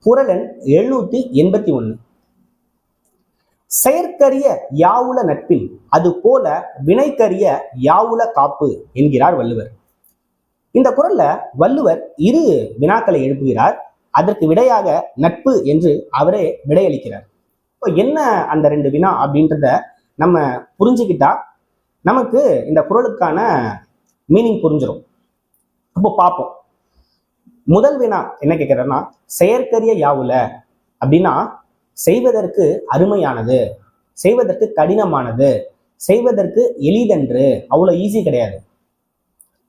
குறள் எண் 781. செயற்கரிய யாவுல நட்பில் அது போல வினைக்கரிய யாவுல காப்பு என்கிறார் வள்ளுவர். இந்த குறள்ல வள்ளுவர் இரு வினாக்களை எழுப்புகிறார். அதற்கு விடையாக நட்பு என்று அவரே விடையளிக்கிறார். இப்போ என்ன அந்த ரெண்டு வினா அப்படின்றத நம்ம புரிஞ்சுக்கிட்டா நமக்கு இந்த குறளுக்கான மீனிங் புரிஞ்சிடும். அப்போ பார்ப்போம். முதல் வினா என்ன கேட்கிறேன்னா, செயற்கரிய யாவுல அப்படின்னா செய்வதற்கு அருமையானது, செய்வதற்கு கடினமானது, செய்வதற்கு எளிதன்று, அவ்வளவு ஈஸி கிடையாது.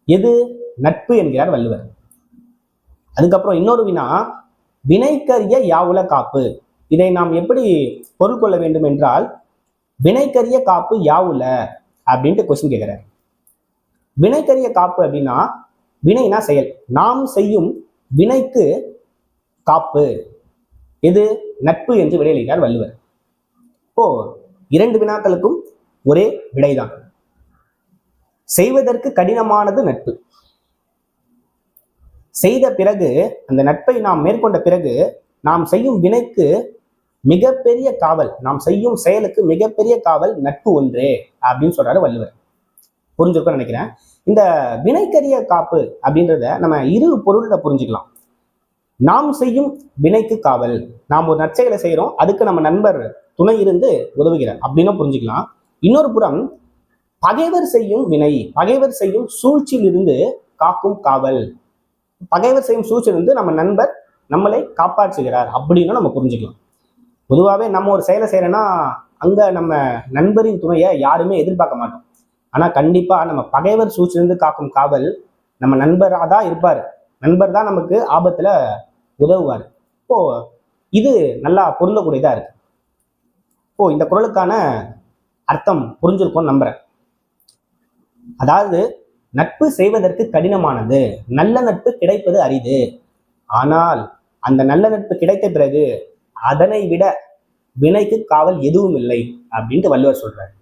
எது? நட்பு என்கிறார் வள்ளுவர். அதுக்கப்புறம் இன்னொரு வினா, வினைக்கரிய யாவுல காப்பு. இதை நாம் எப்படி பொருள் கொள்ள வேண்டும் என்றால், வினைக்கரிய காப்பு யாவுல அப்படின்ட்டு கொஸ்டின் கேட்கிறார். வினைக்கரிய காப்பு அப்படின்னா, வினைனா செயல், நாம் செய்யும் வினைக்கு காப்பு எது? நட்பு என்று விடையளிக்கிறார் வள்ளுவர். இப்போ இரண்டு வினாக்களுக்கும் ஒரே விடைதான். செய்வதற்கு கடினமானது நட்பு. செய்த பிறகு, அந்த நட்பை நாம் மேற்கொண்ட பிறகு நாம் செய்யும் வினைக்கு மிகப்பெரிய காவல், நாம் செய்யும் செயலுக்கு மிகப்பெரிய காவல் நட்பு ஒன்றே அப்படின்னு சொல்றாரு வள்ளுவர். புரிஞ்சிருக்கும்னு நினைக்கிறேன். இந்த வினைக்கரிய காப்பு அப்படின்றத நம்ம இரு பொருள்ல புரிஞ்சுக்கலாம். நாம் செய்யும் வினைக்கு காவல், நாம் ஒரு நற்செயலை செய்யறோம், அதுக்கு நம்ம நண்பர் துணை இருந்து உதவுகிறார் அப்படின்னு புரிஞ்சுக்கலாம். இன்னொரு புறம் பகைவர் செய்யும் வினை, பகைவர் செய்யும் சூழ்ச்சியிலிருந்து காக்கும் காவல், பகைவர் செய்யும் சூழ்ச்சியிலிருந்து நம்ம நண்பர் நம்மளை காப்பாற்றுகிறார் அப்படின்னு நம்ம புரிஞ்சுக்கலாம். பொதுவாகவே நம்ம ஒரு செயலை செய்யறோம்னா அங்க நம்ம நண்பரின் துணையை யாருமே எதிர்பார்க்க மாட்டோம். ஆனா கண்டிப்பா நம்ம பகைவர் சூழ்ச்சியிலிருந்து காக்கும் காவல் நம்ம நண்பராக தான் இருப்பாரு. நண்பர் தான் நமக்கு ஆபத்துல உதவுவார். இப்போ இது நல்லா பொருந்தக்கூடியதா இருக்கு. இப்போ இந்த குறளுக்கான அர்த்தம் புரிஞ்சிருக்கும்னு நம்புறேன். அதாவது நட்பு செய்வதற்கு கடினமானது, நல்ல நட்பு கிடைப்பது அரிது. ஆனால் அந்த நல்ல நட்பு கிடைத்த பிறகு அதனை விட வினைக்கு காவல் எதுவும் இல்லை அப்படின்ட்டு வள்ளுவர் சொல்றாரு.